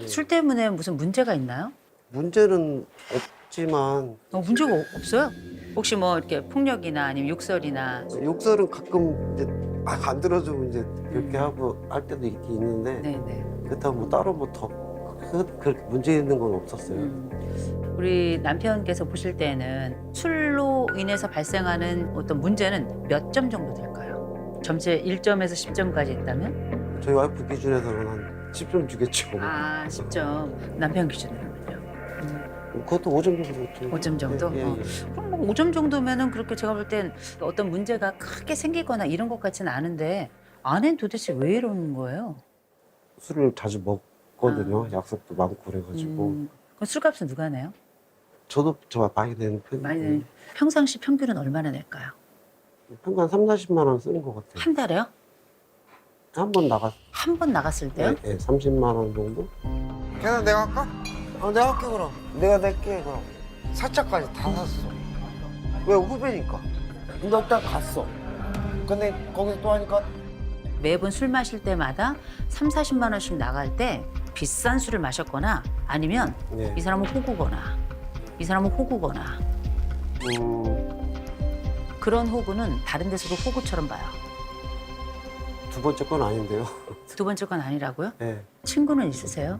술 때문에 무슨 문제가 있나요? 문제는 없지만 문제가 없어요? 혹시 뭐 이렇게 폭력이나 아니면 욕설이나. 욕설은 가끔 이제 안 들어주고 이제 그렇게 하고 할 때도 있긴 있는데 네네. 그렇다고 뭐 따로 뭐 더 그렇게 문제 있는 건 없었어요. 우리 남편께서 보실 때는 술로 인해서 발생하는 어떤 문제는 몇 점 정도 될까요? 점수에 1점에서 10점까지 있다면? 저희 와이프 기준에서는 한 10점 주겠죠. 아, 10점. 남편 기준으로는요? 그것도 5점 정도 좀. 5점 정도? 예, 예, 어. 예. 그럼 뭐 5점 정도면은 그렇게 제가 볼 땐 어떤 문제가 크게 생기거나 이런 것 같지는 않은데 아내는 도대체 왜 이러는 거예요? 술을 자주 먹거든요. 약속도 많고 그래가지고 그럼 술값은 누가 내요? 저도 저 많이 내는 편이에요. 많이 내요. 평상시 평균은 얼마나 낼까요? 평균 한 3, 40만 원 쓰는 것 같아요. 한 달에요? 한 번 나갔. 한 번 나갔을 때요? 네, 30만 원 정도? 걔는 내가 할까? 내가 할게 그럼. 내가 낼게 그럼. 사차까지 다 샀어. 왜 후배니까. 근데 일단 갔어. 근데 거기서 또 하니까 매번 술 마실 때마다 3, 40만 원씩 나갈 때 비싼 술을 마셨거나 아니면 네. 이 사람은 호구거나 이 사람은 호구거나 그런 호구는 다른 데서도 호구처럼 봐요. 두 번째 건 아닌데요. 두 번째 건 아니라고요? 네. 친구는 있으세요?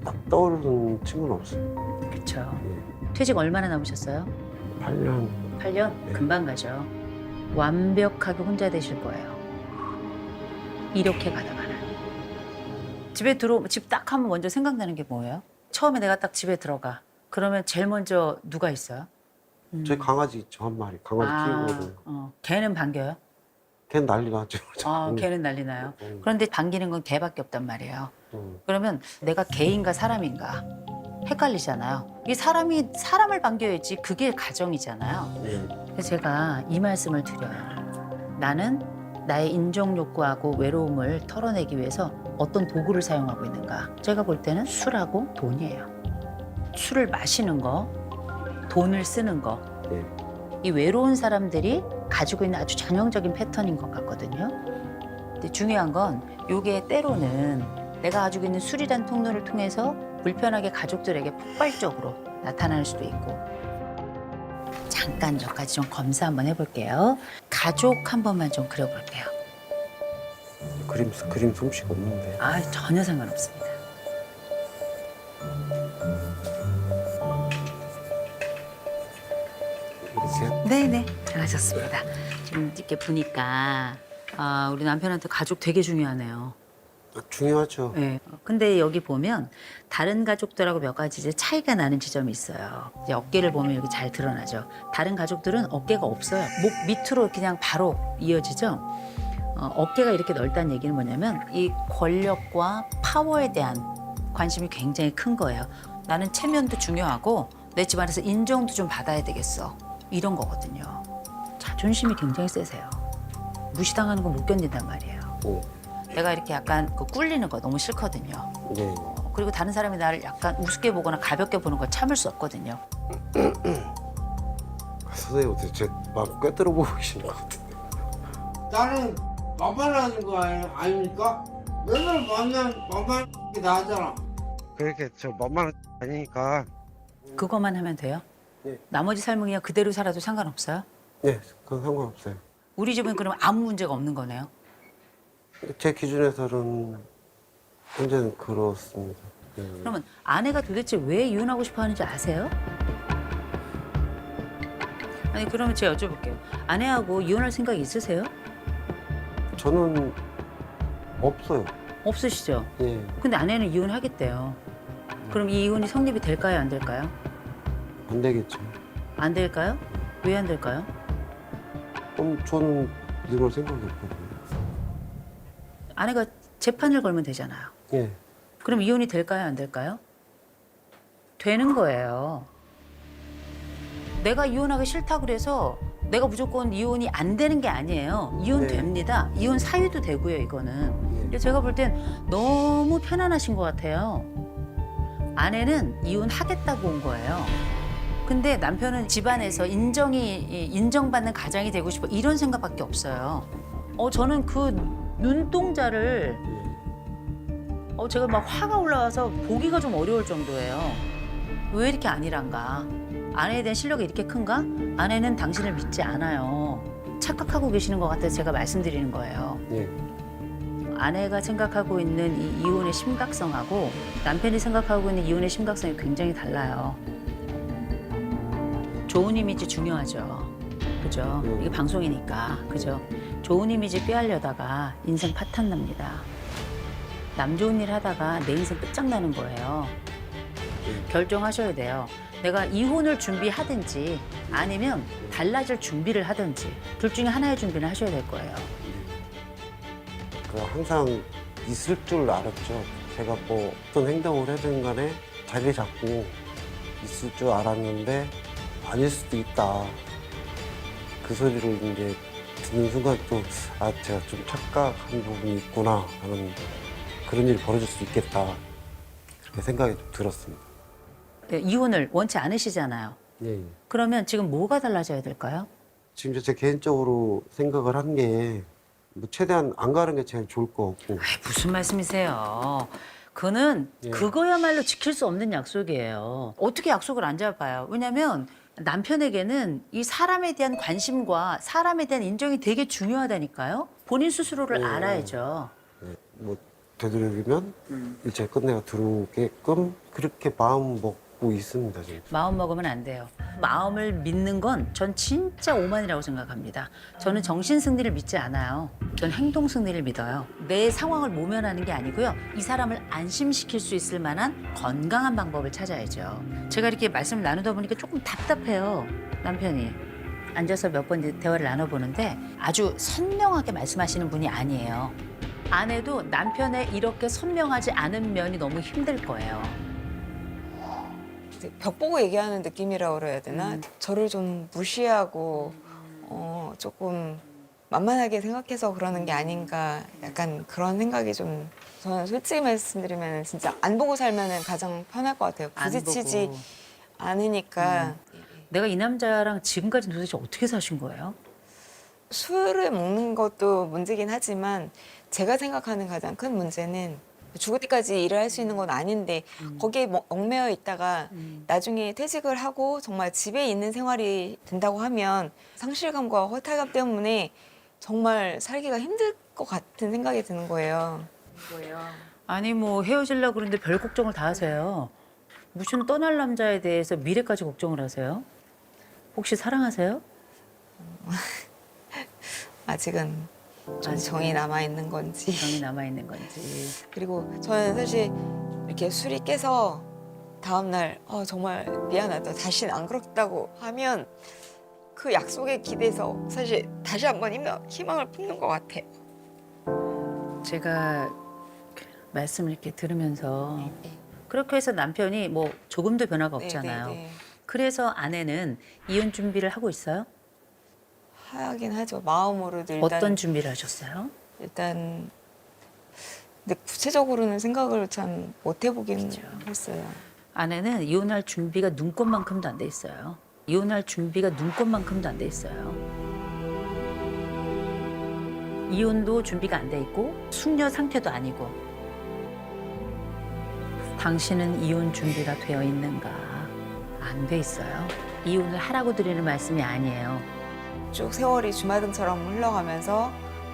딱 떠오르는 친구는 없어요. 그렇죠. 네. 퇴직 얼마나 남으셨어요? 8년. 8년? 네. 금방 가죠. 완벽하게 혼자 되실 거예요. 이렇게 가다가는. 집 딱 하면 먼저 생각나는 게 뭐예요? 처음에 내가 딱 집에 들어가. 그러면 제일 먼저 누가 있어요? 저희 강아지 있죠, 한 마리. 강아지 키우거든요. 걔는 반겨요? 걔는 난리 나죠. 걔는 난리 나요. 그런데 반기는 건 걔밖에 없단 말이에요. 그러면 내가 개인가 사람인가 헷갈리잖아요. 이 사람이 사람을 반겨야지 그게 가정이잖아요. 네. 그래서 제가 이 말씀을 드려요. 나는 나의 인정 욕구하고 외로움을 털어내기 위해서 어떤 도구를 사용하고 있는가. 제가 볼 때는 술하고 돈이에요. 술을 마시는 거, 돈을 쓰는 거. 네. 이 외로운 사람들이 가지고 있는 아주 전형적인 패턴인 것 같거든요. 근데 중요한 건 이게 때로는 내가 가지고 있는 술이란 통로를 통해서 불편하게 가족들에게 폭발적으로 나타날 수도 있고. 잠깐 몇 가지 좀 검사 한번 해볼게요. 가족 한 번만 좀 그려볼게요. 그림 솜씨가 없는데. 전혀 상관없습니다. 이러세요? 네네, 잘하셨습니다. 지금 이렇게 보니까 우리 남편한테 가족 되게 중요하네요. 중요하죠. 네. 근데 여기 보면 다른 가족들하고 몇 가지 이제 차이가 나는 지점이 있어요. 이제 어깨를 보면 여기 잘 드러나죠. 다른 가족들은 어깨가 없어요. 목 밑으로 그냥 바로 이어지죠. 어깨가 이렇게 넓다는 얘기는 뭐냐면 이 권력과 파워에 대한 관심이 굉장히 큰 거예요. 나는 체면도 중요하고 내 집안에서 인정도 좀 받아야 되겠어. 이런 거거든요. 자존심이 굉장히 세세요. 무시당하는 건 못 견딘단 말이에요. 네. 내가 이렇게 약간 꿀리는 거 너무 싫거든요. 네. 그리고 다른 사람이 나를 약간 우습게 보거나 가볍게 보는 걸 참을 수 없거든요. 선생님 어떻게 제 마음 꿰뚫어 보고 계시는 것 같은데. 나는 만만하는 거 아닙니까? 맨날 만만하게 나하잖아. 그렇게 저 만만한 아니니까. 그것만 하면 돼요? 네. 나머지 삶은 그냥 그대로 살아도 상관없어요? 네, 그건 상관없어요. 우리 집은 그럼 아무 문제가 없는 거네요? 제 기준에서는 현재는 그렇습니다. 네. 그러면 아내가 도대체 왜 이혼하고 싶어 하는지 아세요? 아니 그러면 제가 여쭤볼게요. 아내하고 이혼할 생각이 있으세요? 저는 없어요. 없으시죠? 예, 근데 아내는 이혼하겠대요. 그럼 이 이혼이 성립이 될까요? 안 될까요? 안 되겠죠. 안 될까요? 왜 안 될까요? 그럼 저는 이럴 생각이 없거든요. 아내가 재판을 걸면 되잖아요. 예, 그럼 이혼이 될까요? 안 될까요? 되는 거예요. 내가 이혼하기 싫다 그래서 내가 무조건 이혼이 안 되는 게 아니에요. 이혼 네. 됩니다. 이혼 사유도 되고요, 이거는. 근데 제가 볼 땐 너무 편안하신 것 같아요. 아내는 이혼하겠다고 온 거예요. 근데 남편은 집안에서 인정받는 가장이 되고 싶어 이런 생각밖에 없어요. 저는 그 눈동자를 제가 막 화가 올라와서 보기가 좀 어려울 정도예요. 왜 이렇게 아니란가? 아내에 대한 실력이 이렇게 큰가? 아내는 당신을 믿지 않아요. 착각하고 계시는 것 같아서 제가 말씀드리는 거예요. 예. 아내가 생각하고 있는 이 이혼의 심각성하고 남편이 생각하고 있는 이혼의 심각성이 굉장히 달라요. 좋은 이미지 중요하죠. 그죠? 이게 방송이니까. 그죠? 좋은 이미지 꾀하려다가 인생 파탄 납니다. 남 좋은 일 하다가 내 인생 끝장나는 거예요. 결정하셔야 돼요. 내가 이혼을 준비하든지 아니면 달라질 준비를 하든지 둘 중에 하나의 준비는 하셔야 될 거예요. 항상 있을 줄 알았죠. 제가 뭐 어떤 행동을 하든 간에 자리 잡고 있을 줄 알았는데 아닐 수도 있다. 그 소리를 이제 듣는 순간 또 제가 좀 착각한 부분이 있구나 하는 그런 일이 벌어질 수 있겠다. 그렇게 생각이 좀 들었습니다. 이혼을 원치 않으시잖아요. 예. 그러면 지금 뭐가 달라져야 될까요? 지금 제 개인적으로 생각을 한 게 뭐 최대한 안 가는 게 제일 좋을 것 같고. 무슨 말씀이세요? 그는 예. 그거야말로 지킬 수 없는 약속이에요. 어떻게 약속을 안 잡아요? 왜냐면 남편에게는 이 사람에 대한 관심과 사람에 대한 인정이 되게 중요하다니까요. 본인 스스로를 예. 알아야죠. 네, 뭐 되도록이면 일찍 끝내가 들어오게끔 그렇게 마음 먹고 있습니다. 지금. 마음 먹으면 안 돼요. 마음을 믿는 건 전 진짜 오만이라고 생각합니다. 저는 정신 승리를 믿지 않아요. 전 행동 승리를 믿어요. 내 상황을 모면하는 게 아니고요. 이 사람을 안심시킬 수 있을 만한 건강한 방법을 찾아야죠. 제가 이렇게 말씀을 나누다 보니까 조금 답답해요. 남편이. 앉아서 몇 번 대화를 나눠보는데 아주 선명하게 말씀하시는 분이 아니에요. 아내도 남편의 이렇게 선명하지 않은 면이 너무 힘들 거예요. 벽 보고 얘기하는 느낌이라고 그래야 되나? 저를 좀 무시하고 조금 만만하게 생각해서 그러는 게 아닌가 약간 그런 생각이 좀 저는 솔직히 말씀드리면 진짜 안 보고 살면 가장 편할 것 같아요. 안 부딪히지 보고. 않으니까 내가 이 남자랑 지금까지 도대체 어떻게 사신 거예요? 술을 먹는 것도 문제긴 하지만 제가 생각하는 가장 큰 문제는 죽을 때까지 일을 할 수 있는 건 아닌데 거기에 얽매여 있다가 나중에 퇴직을 하고 정말 집에 있는 생활이 된다고 하면 상실감과 허탈감 때문에 정말 살기가 힘들 것 같은 생각이 드는 거예요. 아니 뭐 헤어지려고 그러는데 별 걱정을 다 하세요. 무슨 떠날 남자에 대해서 미래까지 걱정을 하세요? 혹시 사랑하세요? 아직은 좀 아직은. 정이 남아 있는 건지. 정이 남아있는 건지. 그리고 저는 사실 이렇게 술이 깨서 다음날 정말 미안하다 다시는 안 그렇다고 하면 그 약속에 기대서 사실 다시 한번 희망을 품는 것 같아요. 제가 말씀을 이렇게 들으면서 그렇게 해서 남편이 뭐 조금도 변화가 없잖아요. 네. 그래서 아내는 이혼 준비를 하고 있어요? 하긴 하죠. 마음으로도 어떤 준비를 하셨어요? 일단 근데 구체적으로는 생각을 참 못 해보긴 그죠. 했어요. 아내는 이혼할 준비가 눈꼽만큼도 안 돼 있어요. 이혼할 준비가 눈꼽만큼도 안 돼 있어요. 이혼도 준비가 안 돼 있고 숙녀 상태도 아니고. 당신은 이혼 준비가 되어 있는가? 안 돼 있어요. 이혼을 하라고 드리는 말씀이 아니에요. 쭉 세월이 주마등처럼 흘러가면서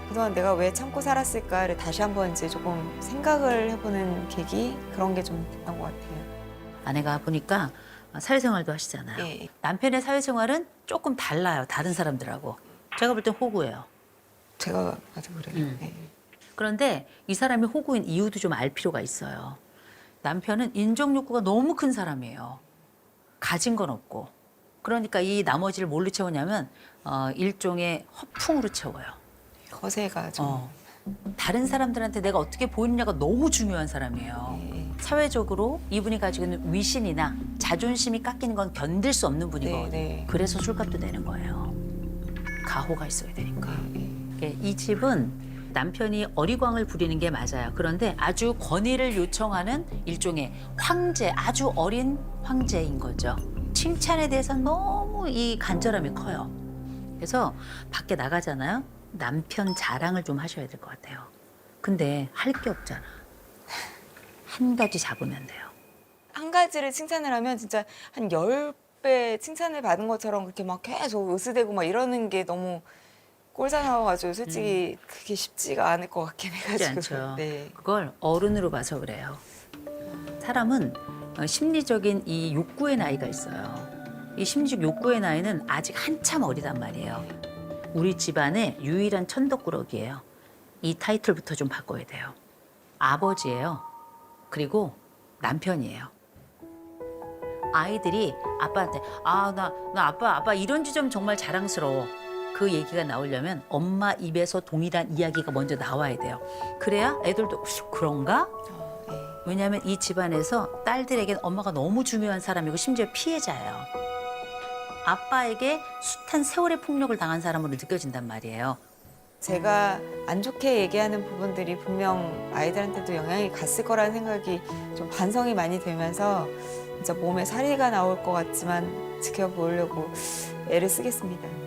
그동안 내가 왜 참고 살았을까를 다시 한번 이제 조금 생각을 해보는 계기 그런 게 좀 됐던 것 같아요. 아내가 보니까 사회생활도 하시잖아요. 예. 남편의 사회생활은 조금 달라요. 다른 사람들하고. 제가 볼 땐 호구예요. 제가 아주 그래요. 예. 그런데 이 사람이 호구인 이유도 좀 알 필요가 있어요. 남편은 인정 욕구가 너무 큰 사람이에요. 가진 건 없고. 그러니까 이 나머지를 뭘로 채우냐면 일종의 허풍으로 채워요. 허세가 좀 다른 사람들한테 내가 어떻게 보이느냐가 너무 중요한 사람이에요. 예. 사회적으로 이분이 가지고 있는 위신이나 자존심이 깎이는 건 견딜 수 없는 분이거든요. 네. 그래서 술값도 내는 거예요. 가호가 있어야 되니까. 예. 이 집은 남편이 어리광을 부리는 게 맞아요. 그런데 아주 권위를 요청하는 일종의 황제, 아주 어린 황제인 거죠. 칭찬에 대해서 너무 이 간절함이 커요. 그래서 밖에 나가잖아요. 남편 자랑을 좀 하셔야 될 것 같아요. 근데 할 게 없잖아. 한 가지 잡으면 돼요. 한 가지를 칭찬을 하면 진짜 한 10배 칭찬을 받은 것처럼 그렇게 막 계속 으스대고 막 이러는 게 너무 꼴사나워가지고 솔직히 그게 쉽지가 않을 것 같긴 쉽지 해가지고. 않죠. 네. 그걸 어른으로 봐서 그래요. 사람은 심리적인 이 욕구의 나이가 있어요. 이 심리적 욕구의 나이는 아직 한참 어리단 말이에요. 우리 집안의 유일한 천덕꾸러기예요. 이 타이틀부터 좀 바꿔야 돼요. 아버지예요. 그리고 남편이에요. 아이들이 아빠한테 나 아빠 이런 지점 정말 자랑스러워. 그 얘기가 나오려면 엄마 입에서 동일한 이야기가 먼저 나와야 돼요. 그래야 애들도 그런가? 네. 왜냐하면 이 집안에서 딸들에겐 엄마가 너무 중요한 사람이고 심지어 피해자예요. 아빠에게 숱한 세월의 폭력을 당한 사람으로 느껴진단 말이에요. 제가 안 좋게 얘기하는 부분들이 분명 아이들한테도 영향이 갔을 거라는 생각이 좀 반성이 많이 되면서 진짜 몸에 사리가 나올 것 같지만 지켜보려고 애를 쓰겠습니다.